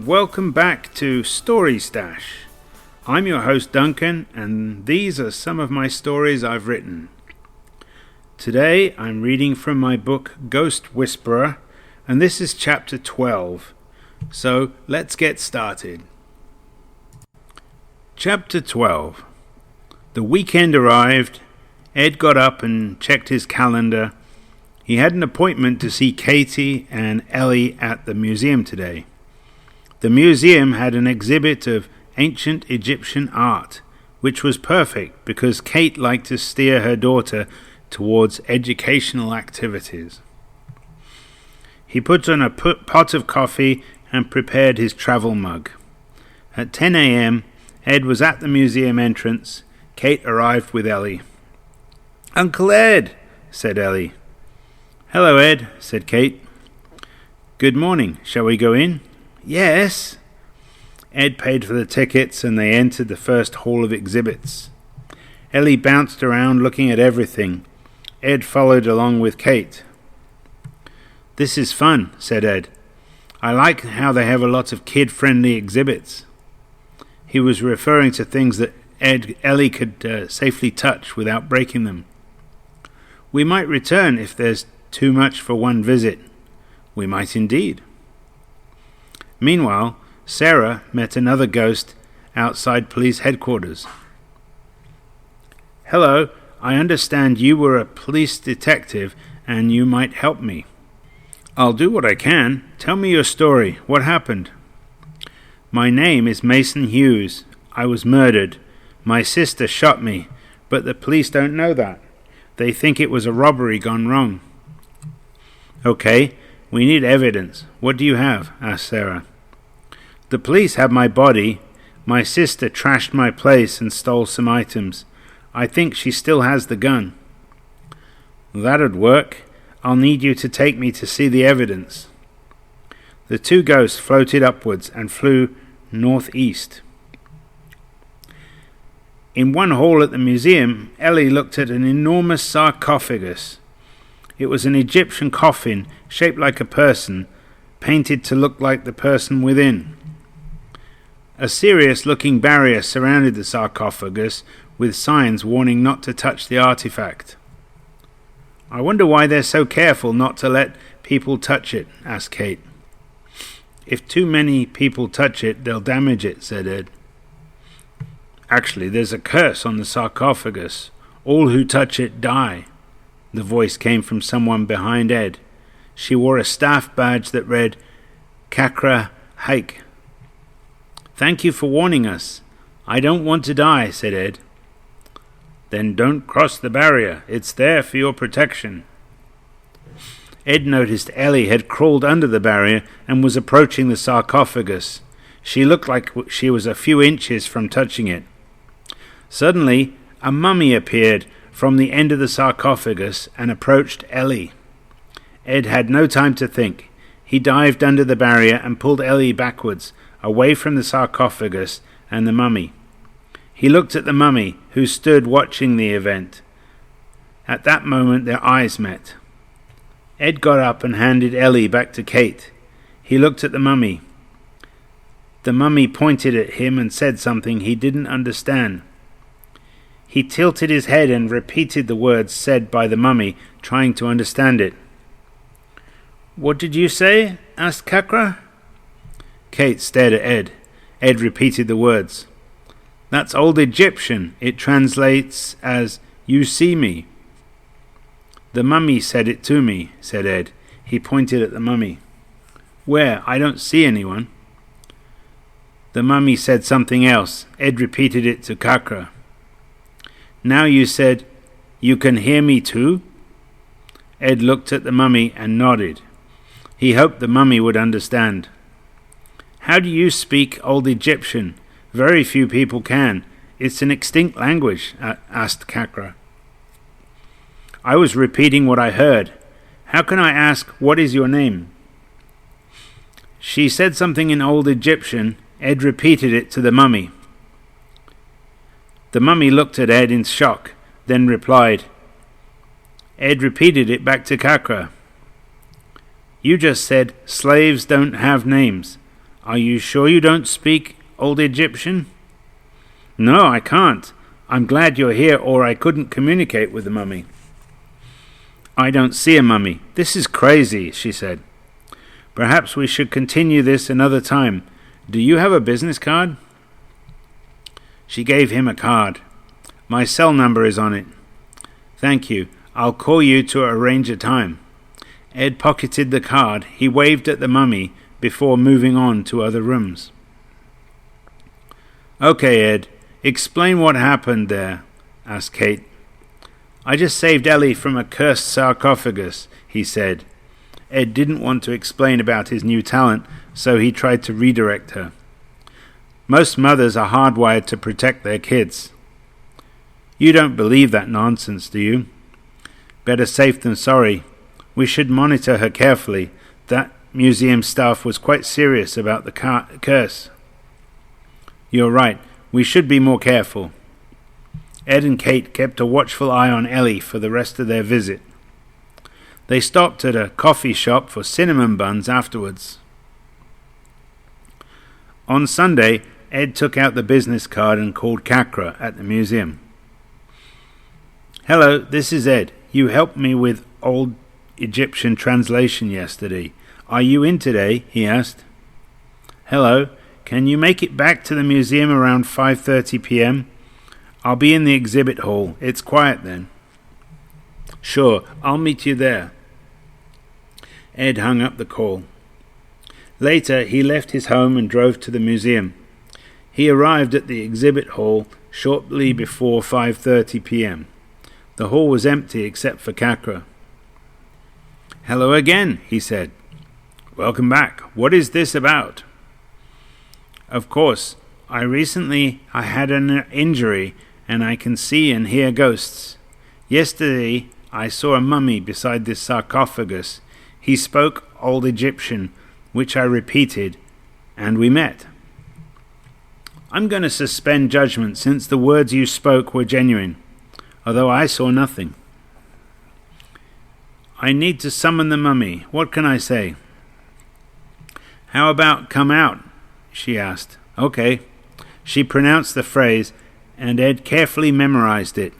and welcome back to Story Stash. I'm your host Duncan, and these are some of my stories I've written. Today I'm reading from my book Ghost Whisperer, and this is chapter 12. So let's get started. Chapter 12. The weekend arrived. Ed got up and checked his calendar. He had an appointment to see Katie and Ellie at the museum today. The museum had an exhibit of ancient Egyptian art, which was perfect because Kate liked to steer her daughter towards educational activities. He put on a pot of coffee and prepared his travel mug. At 10 a.m., Ed was at the museum entrance. Kate arrived with Ellie. "Uncle Ed," said Ellie. "Hello, Ed," said Kate. "Good morning. Shall we go in?" "Yes." Ed paid for the tickets and they entered the first hall of exhibits. Ellie bounced around looking at everything. Ed followed along with Kate. "This is fun," said Ed. "I like how they have a lot of kid-friendly exhibits." He was referring to things that Ellie could safely touch without breaking them. "We might return if there's too much for one visit." "We might indeed." Meanwhile, Sarah met another ghost outside police headquarters. "Hello, I understand you were a police detective and you might help me." "I'll do what I can. Tell me your story. What happened?" "My name is Mason Hughes. I was murdered. My sister shot me, but the police don't know that. They think it was a robbery gone wrong." "Okay, we need evidence. What do you have?" asked Sarah. "The police have my body. My sister trashed my place and stole some items. I think she still has the gun." "That'd work. I'll need you to take me to see the evidence." The two ghosts floated upwards and flew northeast. In one hall at the museum, Ellie looked at an enormous sarcophagus. It was an Egyptian coffin shaped like a person, painted to look like the person within. A serious-looking barrier surrounded the sarcophagus with signs warning not to touch the artifact. "I wonder why they're so careful not to let people touch it," asked Kate. "If too many people touch it, they'll damage it," said Ed. "Actually, there's a curse on the sarcophagus. All who touch it die." The voice came from someone behind Ed. She wore a staff badge that read, "Kakra Haik." "Thank you for warning us. I don't want to die," said Ed. "Then don't cross the barrier. It's there for your protection." Ed noticed Ellie had crawled under the barrier and was approaching the sarcophagus. She looked like she was a few inches from touching it. Suddenly, a mummy appeared from the end of the sarcophagus and approached Ellie. Ed had no time to think. He dived under the barrier and pulled Ellie backwards, away from the sarcophagus and the mummy. He looked at the mummy, who stood watching the event. At that moment their eyes met. Ed got up and handed Ellie back to Kate. He looked at the mummy. The mummy pointed at him and said something he didn't understand. He tilted his head and repeated the words said by the mummy, trying to understand it. "What did you say?" asked Kakra. Kate stared at Ed. Ed repeated the words. "That's old Egyptian. It translates as, 'You see me.'" "The mummy said it to me," said Ed. He pointed at the mummy. "Where? I don't see anyone." The mummy said something else. Ed repeated it to Kakra. "Now you said, 'You can hear me too?'" Ed looked at the mummy and nodded. He hoped the mummy would understand. "How do you speak Old Egyptian? Very few people can. It's an extinct language," asked Kakra. "I was repeating what I heard. How can I ask, 'What is your name?'" She said something in Old Egyptian. Ed repeated it to the mummy. The mummy looked at Ed in shock, then replied. Ed repeated it back to Kakra. "You just said slaves don't have names. Are you sure you don't speak Old Egyptian? No, I can't. I'm glad you're here, or I couldn't communicate with the mummy. I don't see a mummy. This is crazy, she said. Perhaps we should continue this another time. Do you have a business card? She gave him a card. My cell number is on it. Thank you. I'll call you to arrange a time. Ed pocketed the card. He waved at the mummy before moving on to other rooms. Okay, Ed, explain what happened there, asked Kate. I just saved Ellie from a cursed sarcophagus, he said. Ed didn't want to explain about his new talent, so he tried to redirect her. Most mothers are hardwired to protect their kids. You don't believe that nonsense, do you? Better safe than sorry. We should monitor her carefully. That museum staff was quite serious about the curse. You're right. We should be more careful. Ed and Kate kept a watchful eye on Ellie for the rest of their visit. They stopped at a coffee shop for cinnamon buns afterwards. On Sunday, Ed took out the business card and called Kakra at the museum. Hello, this is Ed. You helped me with Old Egyptian translation yesterday. Are you in today? He asked. Hello, can you make it back to the museum around 5:30 p.m.? I'll be in the exhibit hall. It's quiet then. Sure, I'll meet you there. Ed hung up the call. Later, he left his home and drove to the museum. He arrived at the exhibit hall shortly before 5:30 p.m. The hall was empty except for Kakra. Hello again, he said. Welcome back. What is this about? Of course, I had an injury and I can see and hear ghosts. Yesterday, I saw a mummy beside this sarcophagus. He spoke Old Egyptian, which I repeated, and we met. I'm going to suspend judgment since the words you spoke were genuine, although I saw nothing. I need to summon the mummy. What can I say? How about come out? She asked. Okay. She pronounced the phrase, and Ed carefully memorized it.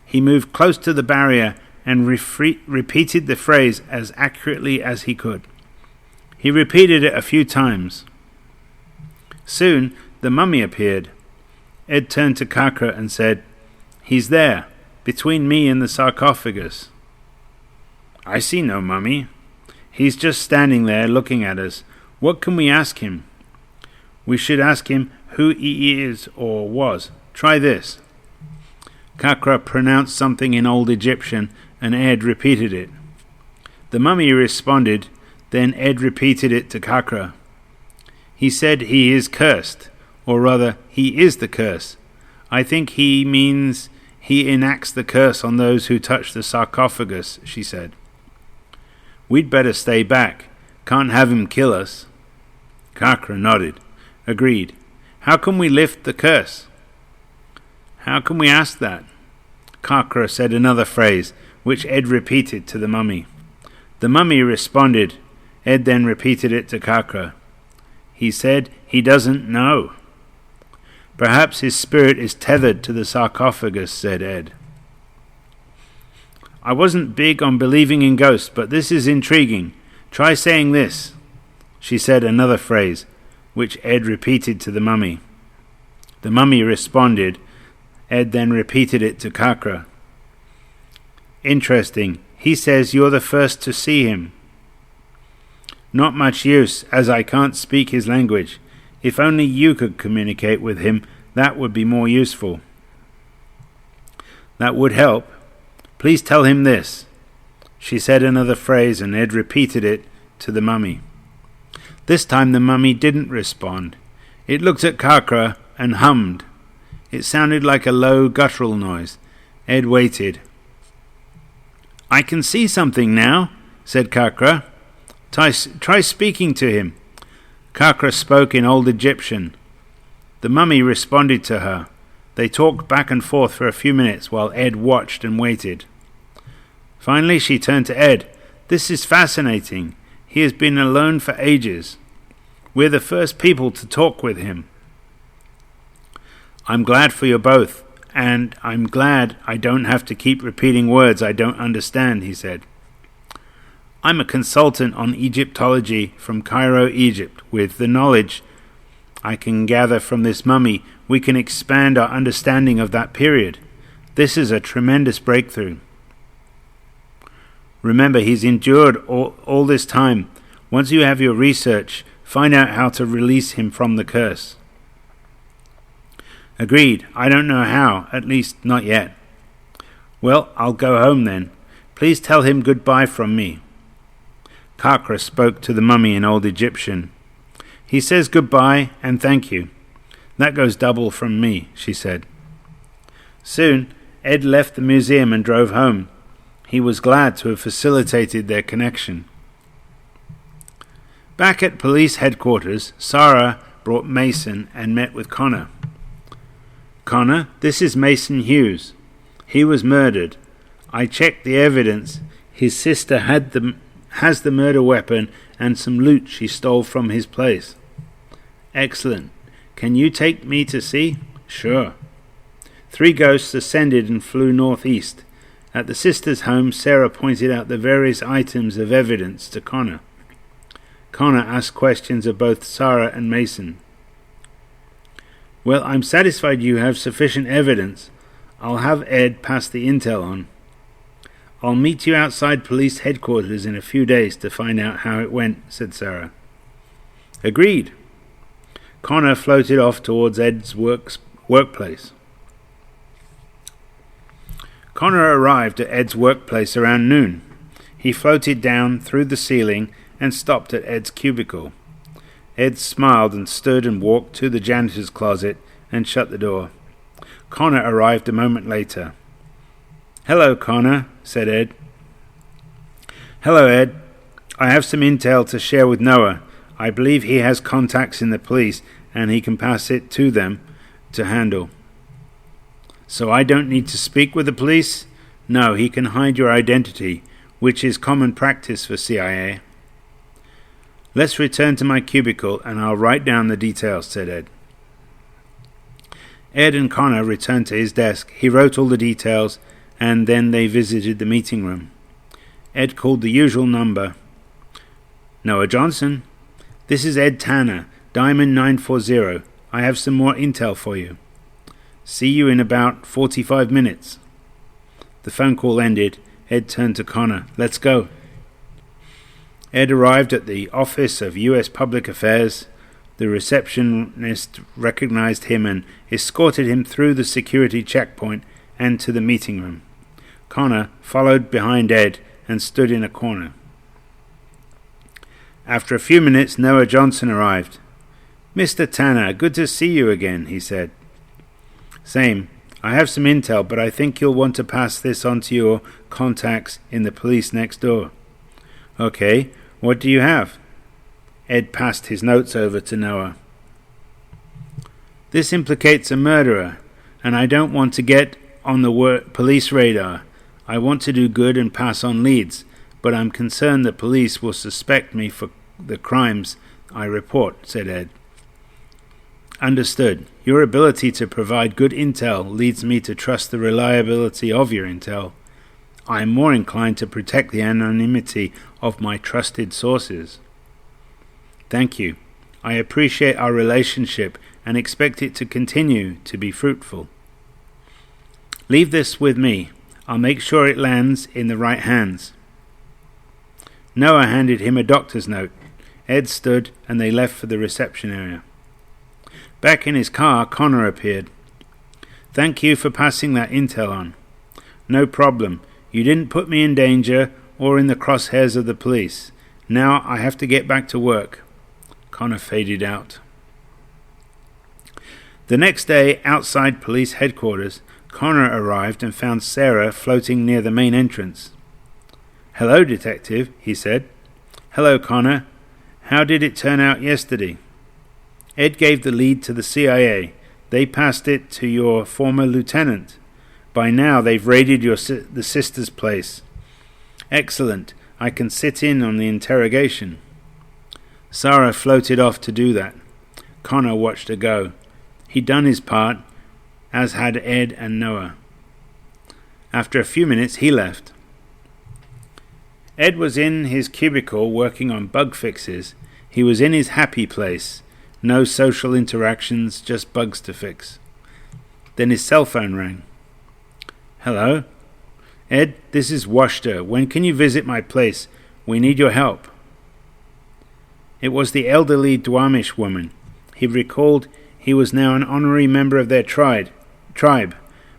He moved close to the barrier and repeated the phrase as accurately as he could. He repeated it a few times. Soon, the mummy appeared. Ed turned to Kakra and said, He's there, between me and the sarcophagus. I see no mummy. He's just standing there looking at us. What can we ask him? We should ask him who he is or was. Try this. Kakra pronounced something in Old Egyptian, and Ed repeated it. The mummy responded, then Ed repeated it to Kakra. He said he is cursed, or rather, he is the curse. I think he means he enacts the curse on those who touch the sarcophagus, she said. We'd better stay back. Can't have him kill us. Kakra nodded. Agreed. How can we lift the curse? How can we ask that? Kakra said another phrase, which Ed repeated to the mummy. The mummy responded. Ed then repeated it to Kakra. He said he doesn't know. Perhaps his spirit is tethered to the sarcophagus, said Ed. I wasn't big on believing in ghosts, but this is intriguing. Try saying this. She said another phrase, which Ed repeated to the mummy. The mummy responded. Ed then repeated it to Kakra. Interesting. He says you're the first to see him. Not much use, as I can't speak his language. If only you could communicate with him, that would be more useful. That would help. Please tell him this. She said another phrase, and Ed repeated it to the mummy. This time the mummy didn't respond. It looked at Kakra and hummed. It sounded like a low guttural noise. Ed waited. I can see something now, said Kakra. Try speaking to him. Kakra spoke in Old Egyptian. The mummy responded to her. They talked back and forth for a few minutes while Ed watched and waited. Finally she turned to Ed. This is fascinating. He has been alone for ages. We're the first people to talk with him. I'm glad for you both, and I'm glad I don't have to keep repeating words I don't understand, he said. I'm a consultant on Egyptology from Cairo, Egypt. With the knowledge I can gather from this mummy, we can expand our understanding of that period. This is a tremendous breakthrough. Remember, he's endured all this time. Once you have your research, find out how to release him from the curse. Agreed. I don't know how, at least not yet. Well, I'll go home then. Please tell him goodbye from me. Kakra spoke to the mummy in Old Egyptian. He says goodbye and thank you. That goes double from me, she said. Soon, Ed left the museum and drove home. He was glad to have facilitated their connection. Back at police headquarters, Sarah brought Mason and met with Connor. Connor, this is Mason Hughes. He was murdered. I checked the evidence. His sister has the murder weapon and some loot she stole from his place. Excellent. Can you take me to see? Sure. 3 ghosts ascended and flew northeast. At the sister's home, Sarah pointed out the various items of evidence to Connor. Connor asked questions of both Sarah and Mason. Well, I'm satisfied you have sufficient evidence. I'll have Ed pass the intel on. I'll meet you outside police headquarters in a few days to find out how it went, said Sarah. Agreed. Connor floated off towards Ed's workplace. Connor arrived at Ed's workplace around noon. He floated down through the ceiling and stopped at Ed's cubicle. Ed smiled and stood and walked to the janitor's closet and shut the door. Connor arrived a moment later. Hello, Connor, said Ed. Hello, Ed. I have some intel to share with Noah. I believe he has contacts in the police and he can pass it to them to handle. So I don't need to speak with the police? No, he can hide your identity, which is common practice for CIA. Let's return to my cubicle and I'll write down the details, said Ed. Ed and Connor returned to his desk. He wrote all the details and then they visited the meeting room. Ed called the usual number. Noah Johnson. This is Ed Tanner, Diamond 940. I have some more intel for you. See you in about 45 minutes. The phone call ended. Ed turned to Connor. Let's go. Ed arrived at the Office of U.S. Public Affairs. The receptionist recognized him and escorted him through the security checkpoint and to the meeting room. Connor followed behind Ed and stood in a corner. After a few minutes, Noah Johnson arrived. Mr. Tanner, good to see you again, he said. Same. I have some intel, but I think you'll want to pass this on to your contacts in the police next door. Okay, what do you have? Ed passed his notes over to Noah. This implicates a murderer, and I don't want to get on the police radar. I want to do good and pass on leads, but I'm concerned the police will suspect me for the crimes I report, said Ed. Understood. Your ability to provide good intel leads me to trust the reliability of your intel. I am more inclined to protect the anonymity of my trusted sources. Thank you. I appreciate our relationship and expect it to continue to be fruitful. Leave this with me. I'll make sure it lands in the right hands. Noah handed him a doctor's note. Ed stood and they left for the reception area. Back in his car, Connor appeared. Thank you for passing that intel on. No problem. You didn't put me in danger or in the crosshairs of the police. Now I have to get back to work. Connor faded out. The next day, outside police headquarters, Connor arrived and found Sarah floating near the main entrance. Hello, detective, he said. Hello, Connor. How did it turn out yesterday? Ed gave the lead to the CIA. They passed it to your former lieutenant. By now they've raided the sister's place. Excellent. I can sit in on the interrogation. Sarah floated off to do that. Connor watched her go. He'd done his part, as had Ed and Noah. After a few minutes, he left. Ed was in his cubicle working on bug fixes. He was in his happy place. No social interactions, just bugs to fix. Then his cell phone rang. "Hello? Ed, this is Washta. When can you visit my place? We need your help." It was the elderly Duamish woman. He recalled he was now an honorary member of their tribe.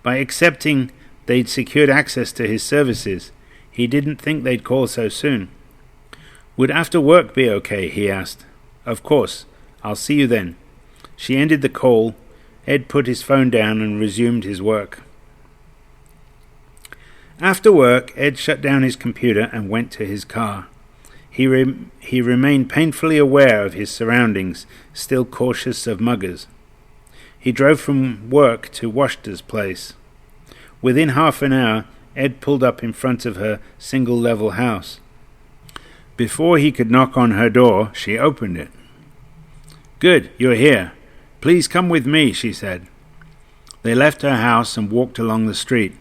By accepting they'd secured access to his services, he didn't think they'd call so soon. "Would after work be okay?" he asked. "Of course. I'll see you then." She ended the call. Ed put his phone down and resumed his work. After work, Ed shut down his computer and went to his car. He remained painfully aware of his surroundings, still cautious of muggers. He drove from work to Washta's place. Within half an hour, Ed pulled up in front of her single-level house. Before he could knock on her door, she opened it. "Good, you're here. Please come with me," she said. They left her house and walked along the street.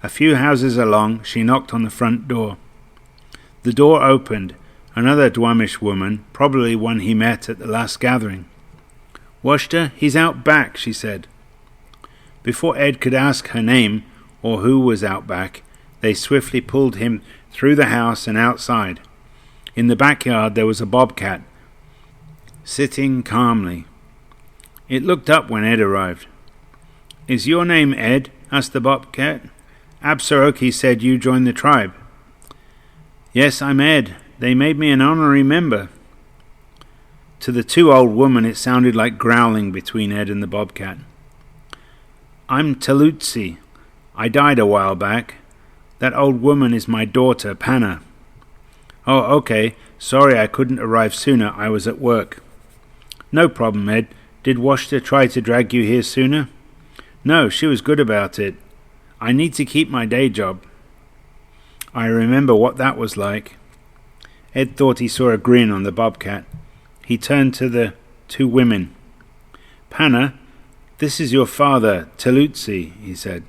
A few houses along, she knocked on the front door. The door opened. Another Duamish woman, probably one he met at the last gathering. "Washta, he's out back," she said. Before Ed could ask her name or who was out back, they swiftly pulled him through the house and outside. In the backyard there was a bobcat, sitting calmly. It looked up when Ed arrived. "Is your name Ed?" asked the bobcat. "Absaroki said you joined the tribe." "Yes, I'm Ed. They made me an honorary member." To the two old women it sounded like growling between Ed and the bobcat. "I'm Talutsi. I died a while back. That old woman is my daughter, Panna." "Oh, okay. Sorry I couldn't arrive sooner. I was at work." "No problem, Ed. Did Washta try to drag you here sooner?" "No, she was good about it. I need to keep my day job." "I remember what that was like." Ed thought he saw a grin on the bobcat. He turned to the two women. "Panna, this is your father, Talutsi," he said.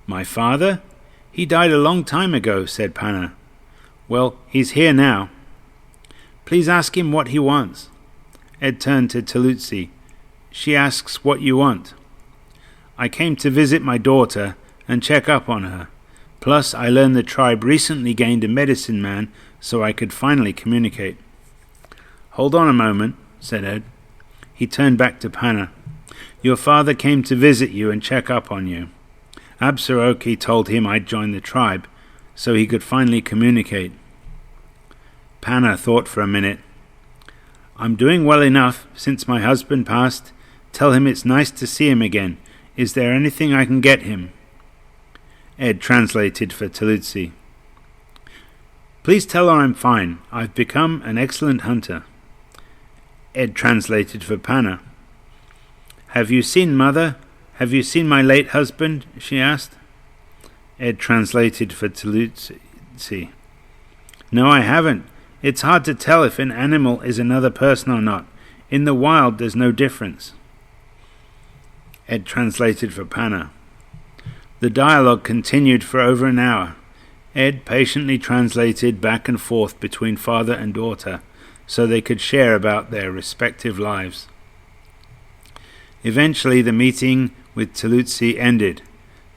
"My father? He died a long time ago," said Panna. "Well, he's here now." "Please ask him what he wants." Ed turned to Talutsi. "She asks what you want." "I came to visit my daughter and check up on her. Plus, I learned the tribe recently gained a medicine man so I could finally communicate." "Hold on a moment," said Ed. He turned back to Panna. "Your father came to visit you and check up on you. Absaroki told him I'd join the tribe so he could finally communicate." Panna thought for a minute. "I'm doing well enough since my husband passed. Tell him it's nice to see him again. Is there anything I can get him?" Ed translated for Talutsi. "Please tell her I'm fine. I've become an excellent hunter." Ed translated for Panna. "Have you seen Mother? Have you seen my late husband?" she asked. Ed translated for Talutsi. "No, I haven't. It's hard to tell if an animal is another person or not. In the wild, there's no difference." Ed translated for Panna. The dialogue continued for over an hour. Ed patiently translated back and forth between father and daughter so they could share about their respective lives. Eventually the meeting with Talutsi ended.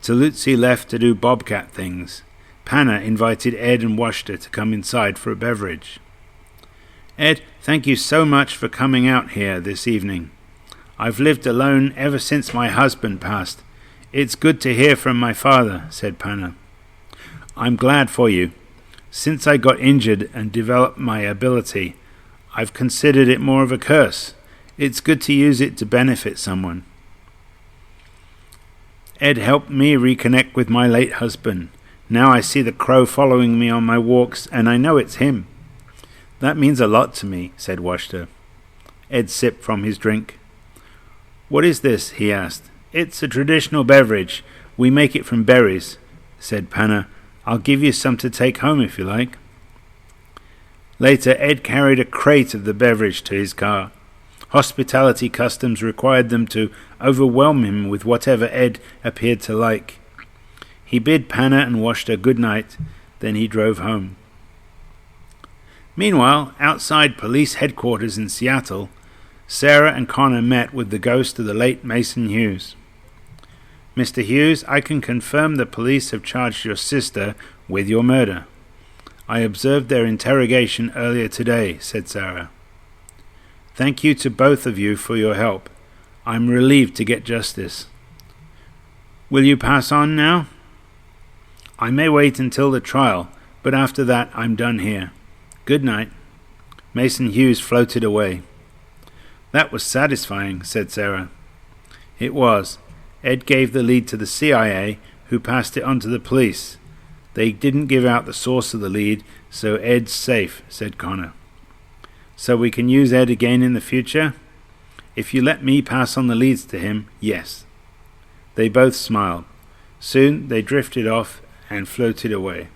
Talutsi left to do bobcat things. Panna invited Ed and Washta to come inside for a beverage. "Ed, thank you so much for coming out here this evening. I've lived alone ever since my husband passed. It's good to hear from my father," said Panna. "I'm glad for you. Since I got injured and developed my ability, I've considered it more of a curse. It's good to use it to benefit someone. Ed helped me reconnect with my late husband. Now I see the crow following me on my walks, and I know it's him." "That means a lot to me," said Washta. Ed sipped from his drink. "What is this?" he asked. "It's a traditional beverage. We make it from berries," said Panna. "I'll give you some to take home if you like." Later, Ed carried a crate of the beverage to his car. Hospitality customs required them to overwhelm him with whatever Ed appeared to like. He bid Panna and Washta good night, then he drove home. Meanwhile, outside police headquarters in Seattle, Sarah and Connor met with the ghost of the late Mason Hughes. "Mr. Hughes, I can confirm the police have charged your sister with your murder. I observed their interrogation earlier today," said Sarah. "Thank you to both of you for your help. I'm relieved to get justice. Will you pass on now?" "I may wait until the trial, but after that I'm done here. Good night." Mason Hughes floated away. "That was satisfying," said Sarah. "It was. Ed gave the lead to the CIA, who passed it on to the police. They didn't give out the source of the lead, so Ed's safe," said Connor. "So we can use Ed again in the future?" "If you let me pass on the leads to him, yes." They both smiled. Soon they drifted off and floated away.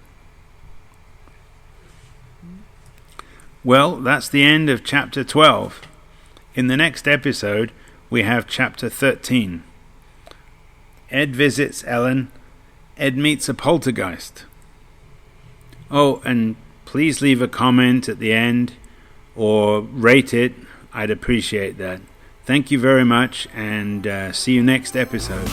Well, that's the end of chapter 12. In the next episode, we have chapter 13. Ed visits Ellen. Ed meets a poltergeist. Oh, and please leave a comment at the end or rate it. I'd appreciate that. Thank you very much, and see you next episode.